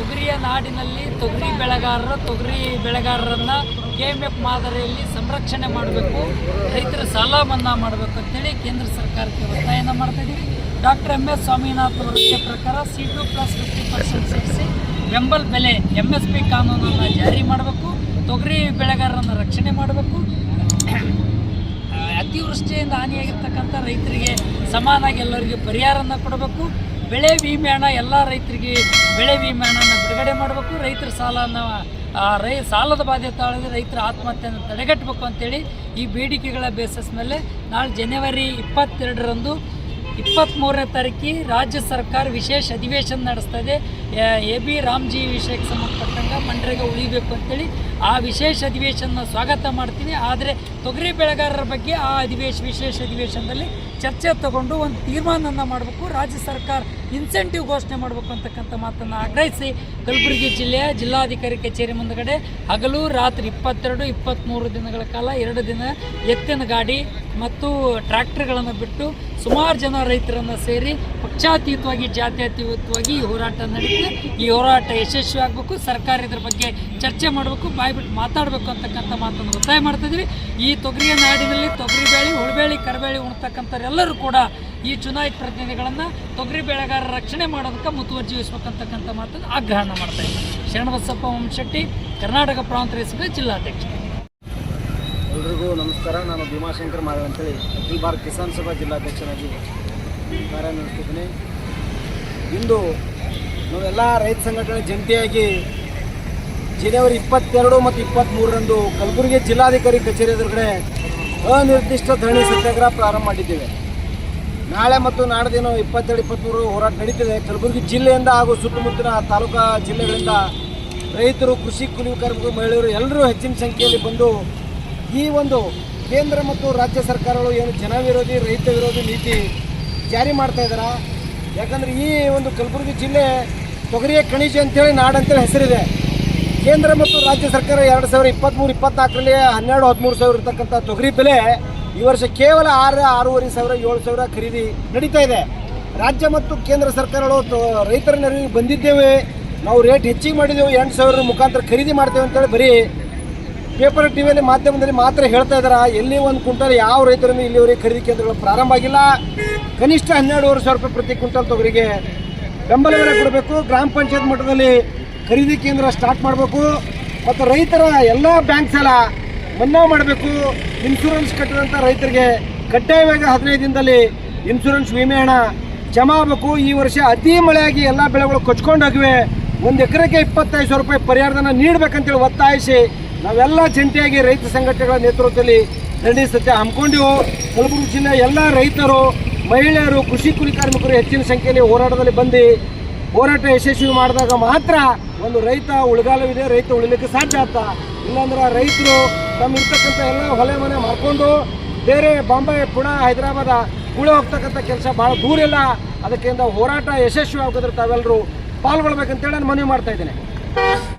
ತೊಗರಿಯ ನಾಡಿನಲ್ಲಿ ತೊಗರಿ ಬೆಳೆಗಾರರನ್ನು KMF ಮಾದರಿಯಲ್ಲಿ ಸಂರಕ್ಷಣೆ ಮಾಡಬೇಕು, ರೈತರ ಸಾಲ ಮನ್ನಾ ಮಾಡಬೇಕು ಅಂತೇಳಿ ಕೇಂದ್ರ ಸರ್ಕಾರಕ್ಕೆ ಒತ್ತಾಯನ ಮಾಡ್ತಾಯಿದ್ದೀವಿ. ಡಾಕ್ಟರ್ MS ಸ್ವಾಮಿನಾಥನ್ ಅವರ ಪ್ರಕಾರ C2+50% ಸೇರಿಸಿ ಬೆಂಬಲ ಬೆಲೆ MSP ಕಾನೂನನ್ನು ಜಾರಿ ಮಾಡಬೇಕು, ತೊಗರಿ ಬೆಳೆಗಾರರನ್ನು ರಕ್ಷಣೆ ಮಾಡಬೇಕು, ಅತಿವೃಷ್ಟಿಯಿಂದ ಹಾನಿಯಾಗಿರ್ತಕ್ಕಂಥ ರೈತರಿಗೆ ಸಮಾನಾಗಿ ಎಲ್ಲರಿಗೆ ಪರಿಹಾರವನ್ನು ಕೊಡಬೇಕು, ಬೆಳೆ ವಿಮೆ ಹಣ ಎಲ್ಲ ರೈತರಿಗೆ ಬೆಳೆ ವಿಮೆ ಹಣನ ಬಿಡುಗಡೆ ಮಾಡಬೇಕು, ರೈತರ ಸಾಲದ ಬಾಧೆ ತಾಳದೆ ರೈತರ ಆತ್ಮಹತ್ಯೆಯನ್ನು ತಡೆಗಟ್ಟಬೇಕು ಅಂತೇಳಿ ಈ ಬೇಡಿಕೆಗಳ ಬೇಸಿಸ್ ಮೇಲೆ ನಾಳೆ ಜನವರಿ 22ರಂದು 23ನೇ ತಾರೀಕಿಗೆ ರಾಜ್ಯ ಸರ್ಕಾರ ವಿಶೇಷ ಅಧಿವೇಶನ ನಡೆಸ್ತಾ ಇದೆ. AB ರಾಮ್ಜಿ ವಿಷಯಕ್ಕೆ ಸಂಬಂಧಪಟ್ಟಂಗೆ ಮನ್ರೇಗ ಉಳಿಬೇಕು ಅಂತೇಳಿ ಆ ವಿಶೇಷ ಅಧಿವೇಶನ ಸ್ವಾಗತ ಮಾಡ್ತೀನಿ. ಆದರೆ ತೊಗರಿ ಬೆಳೆಗಾರರ ಬಗ್ಗೆ ಆ ವಿಶೇಷ ಅಧಿವೇಶನದಲ್ಲಿ ಚರ್ಚೆ ತಗೊಂಡು ಒಂದು ತೀರ್ಮಾನವನ್ನು ಮಾಡಬೇಕು, ರಾಜ್ಯ ಸರ್ಕಾರ ಇನ್ಸೆಂಟಿವ್ ಘೋಷಣೆ ಮಾಡಬೇಕು ಅಂತಕ್ಕಂಥ ಮಾತನ್ನು ಆಗ್ರಹಿಸಿ ಕಲಬುರಗಿ ಜಿಲ್ಲೆಯ ಜಿಲ್ಲಾಧಿಕಾರಿ ಕಚೇರಿ ಮುಂದುಗಡೆ ಹಗಲು ರಾತ್ರಿ 22-23 ದಿನಗಳ ಕಾಲ 2 ದಿನ ಎತ್ತಿನ ಗಾಡಿ ಮತ್ತು ಟ್ರ್ಯಾಕ್ಟರ್ಗಳನ್ನು ಬಿಟ್ಟು ಸುಮಾರು ಜನ ರೈತರನ್ನು ಸೇರಿ ಪಕ್ಷಾತೀತವಾಗಿ ಜಾತ್ಯತೀತವಾಗಿ ಈ ಹೋರಾಟ ನಡೆಯುತ್ತೆ. ಈ ಹೋರಾಟ ಯಶಸ್ವಿ ಆಗಬೇಕು, ಸರ್ಕಾರ ಇದ್ರ ಬಗ್ಗೆ ಚರ್ಚೆ ಮಾಡಬೇಕು, ಬಾಯ್ಬಿಟ್ಟು ಮಾತಾಡಬೇಕು ಅಂತಕ್ಕಂಥ ಮಾತನ್ನು ಒತ್ತಾಯ ಮಾಡ್ತಾಯಿದ್ವಿ. ಈ ತೊಗರಿಯ ನಾಡಿನಲ್ಲಿ ತೊಗರಿ ಬೇಳೆ, ಉಳ್ಬೇಳೆ, ಕರಿಬೇಳೆ ಉಣ್ತಕ್ಕಂಥವ್ರೆಲ್ಲರೂ ಕೂಡ ಈ ಚುನಾಯಿತ ಪ್ರತಿನಿಧಿಗಳನ್ನು ತೊಗರಿ ಬೆಳೆಗಾರರ ರಕ್ಷಣೆ ಮಾಡೋದಕ್ಕೆ ಮುತುವರ್ಜಿ ವಹಿಸಬೇಕಂತಕ್ಕಂಥ ಮಾತನ್ನು ಆಗ್ರಹಣ ಮಾಡ್ತಾಯಿದ್ವಿ. ಶರಣಬಸಪ್ಪ ವಂಶೆಟ್ಟಿ, ಕರ್ನಾಟಕ ಪ್ರಾಂತ ರೈತ ಜಿಲ್ಲಾಧ್ಯಕ್ಷ. ಎಲ್ರಿಗೂ ನಮಸ್ಕಾರ. ನಾನು ಭೀಮಾಶಂಕರ್ ಮಾಧವ್ ಅಂತೇಳಿ ಅಖಿಲ ಭಾರತ ಕಿಸಾನ್ ಸಭಾ ಜಿಲ್ಲಾಧ್ಯಕ್ಷನಾಗಿ ಕಾರ್ಯನಿರ್ವಹಿಸ್ತಿದ್ದೀನಿ. ಇಂದು ನಾವೆಲ್ಲ ರೈತ ಸಂಘಟನೆ ಜಂಟಿಯಾಗಿ ಜನವರಿ 22 ಮತ್ತು 23ರಂದು ಕಲಬುರಗಿ ಜಿಲ್ಲಾಧಿಕಾರಿ ಕಚೇರಿ ಎದುರುಗಡೆ ಅನಿರ್ದಿಷ್ಟ ಧರಣಿ ಸತ್ಯಾಗ್ರಹ ಪ್ರಾರಂಭ ಮಾಡಿದ್ದೇವೆ. ನಾಳೆ ಮತ್ತು ನಾಡ್ದಿನ 22-23 ಹೋರಾಟ ನಡೀತಿದೆ. ಕಲಬುರಗಿ ಜಿಲ್ಲೆಯಿಂದ ಹಾಗೂ ಸುತ್ತಮುತ್ತಲಿನ ತಾಲೂಕಾ ಜಿಲ್ಲೆಗಳಿಂದ ರೈತರು, ಕೃಷಿ ಕೂಲಿ ಕಾರ್ಮಿಕರು, ಮಹಿಳೆಯರು ಎಲ್ಲರೂ ಹೆಚ್ಚಿನ ಸಂಖ್ಯೆಯಲ್ಲಿ ಬಂದು ಈ ಒಂದು ಕೇಂದ್ರ ಮತ್ತು ರಾಜ್ಯ ಸರ್ಕಾರಗಳು ಏನು ಜನ ವಿರೋಧಿ, ರೈತ ವಿರೋಧಿ ನೀತಿ ಜಾರಿ ಮಾಡ್ತಾ ಇದ್ದಾರೆ. ಯಾಕಂದರೆ ಈ ಒಂದು ಕಲಬುರಗಿ ಜಿಲ್ಲೆ ತೊಗರಿಯ ಖನಿಜ ಅಂತೇಳಿ ನಾಡಂತೇಳಿ ಹೆಸರಿದೆ. ಕೇಂದ್ರ ಮತ್ತು ರಾಜ್ಯ ಸರ್ಕಾರ 2023-24ರಲ್ಲಿ 12-13 ಸಾವಿರ ಇರ್ತಕ್ಕಂಥ ತೊಗರಿ ಬೆಲೆ ಈ ವರ್ಷ ಕೇವಲ 6-6.5 ಸಾವಿರ 7 ಸಾವಿರ ಖರೀದಿ ನಡೀತಾ ಇದೆ. ರಾಜ್ಯ ಮತ್ತು ಕೇಂದ್ರ ಸರ್ಕಾರಗಳು ರೈತರ ನೆರವಿಗೆ ಬಂದಿದ್ದೇವೆ, ನಾವು ರೇಟ್ ಹೆಚ್ಚಿಗೆ ಮಾಡಿದ್ದೇವೆ, 8 ಸಾವಿರ ಮುಖಾಂತರ ಖರೀದಿ ಮಾಡ್ತೇವೆ ಅಂತೇಳಿ ಬರೀ ಪೇಪರ್ ಟಿವಿಯಲ್ಲಿ ಮಾಧ್ಯಮದಲ್ಲಿ ಮಾತ್ರ ಹೇಳ್ತಾ ಇದ್ದಾರೆ. ಎಲ್ಲಿ ಒಂದು ಕ್ವಿಂಟಲ್ ಯಾವ ರೈತರನ್ನು ಇಲ್ಲಿವರೆಗೆ ಖರೀದಿ ಕೇಂದ್ರಗಳು ಪ್ರಾರಂಭ ಆಗಿಲ್ಲ. ಕನಿಷ್ಠ 12,500 ರೂಪಾಯಿ ಪ್ರತಿ ಕ್ವಿಂಟಲ್ ತೊಗರಿಗೆ ಬೆಂಬಲ ಬೆಲೆ ಕೊಡಬೇಕು. ಗ್ರಾಮ ಪಂಚಾಯತ್ ಮಟ್ಟದಲ್ಲಿ ಖರೀದಿ ಕೇಂದ್ರ ಸ್ಟಾರ್ಟ್ ಮಾಡಬೇಕು ಮತ್ತು ರೈತರ ಎಲ್ಲ ಬ್ಯಾಂಕ್ ಸಾಲ ಮನ್ನಾ ಮಾಡಬೇಕು. ಇನ್ಶೂರೆನ್ಸ್ ಕಟ್ಟಿದಂಥ ರೈತರಿಗೆ ಕಡ್ಡಾಯವಾಗಿ 15 ದಿನದಲ್ಲಿ ಇನ್ಶೂರೆನ್ಸ್ ವಿಮೆ ಹಣ ಜಮಾ ಆಗಬೇಕು. ಈ ವರ್ಷ ಅತಿ ಮಳೆಯಾಗಿ ಎಲ್ಲ ಬೆಳೆಗಳು ಕೊಚ್ಕೊಂಡೋಗಿವೆ. 1 ಎಕರೆಗೆ 25,000 ರೂಪಾಯಿ ಪರಿಹಾರಧನ ನೀಡಬೇಕಂತೇಳಿ ಒತ್ತಾಯಿಸಿ ನಾವೆಲ್ಲ ಜಂಟಿಯಾಗಿ ರೈತ ಸಂಘಟನೆಗಳ ನೇತೃತ್ವದಲ್ಲಿ ಧರಣಿ ಸತ್ಯ ಹಮ್ಮಿಕೊಂಡಿವು. ಕಲಬುರಗಿ ಜಿಲ್ಲೆಯ ಎಲ್ಲ ರೈತರು, ಮಹಿಳೆಯರು, ಕೃಷಿ ಕೂಲಿ ಕಾರ್ಮಿಕರು ಹೆಚ್ಚಿನ ಸಂಖ್ಯೆಯಲ್ಲಿ ಹೋರಾಟದಲ್ಲಿ ಬಂದು ಹೋರಾಟ ಯಶಸ್ವಿ ಮಾಡಿದಾಗ ಮಾತ್ರ ಒಂದು ರೈತ ಉಳಿಗಾಲವಿದೆ, ರೈತ ಉಳಿಲಿಕ್ಕೆ ಸಾಧ್ಯ ಆಗ್ತಾ. ಇಲ್ಲಾಂದ್ರೆ ರೈತರು ನಮ್ಮ ಇರ್ತಕ್ಕಂಥ ಎಲ್ಲ ಹೊಲೆ ಮನೆ ಮಾಡ್ಕೊಂಡು ಬೇರೆ ಬಾಂಬೆ, ಪುಣೆ, ಹೈದರಾಬಾದ ಕೂಳೆ ಹೋಗ್ತಕ್ಕಂಥ ಕೆಲಸ ಭಾಳ ದೂರ ಇಲ್ಲ. ಅದಕ್ಕಿಂತ ಹೋರಾಟ ಯಶಸ್ವಿ ಆಗೋದ್ರೆ ತಾವೆಲ್ಲರೂ ಪಾಲ್ಗೊಳ್ಬೇಕಂತೇಳಿ ನಾನು ಮನವಿ ಮಾಡ್ತಾ ಇದ್ದೇನೆ.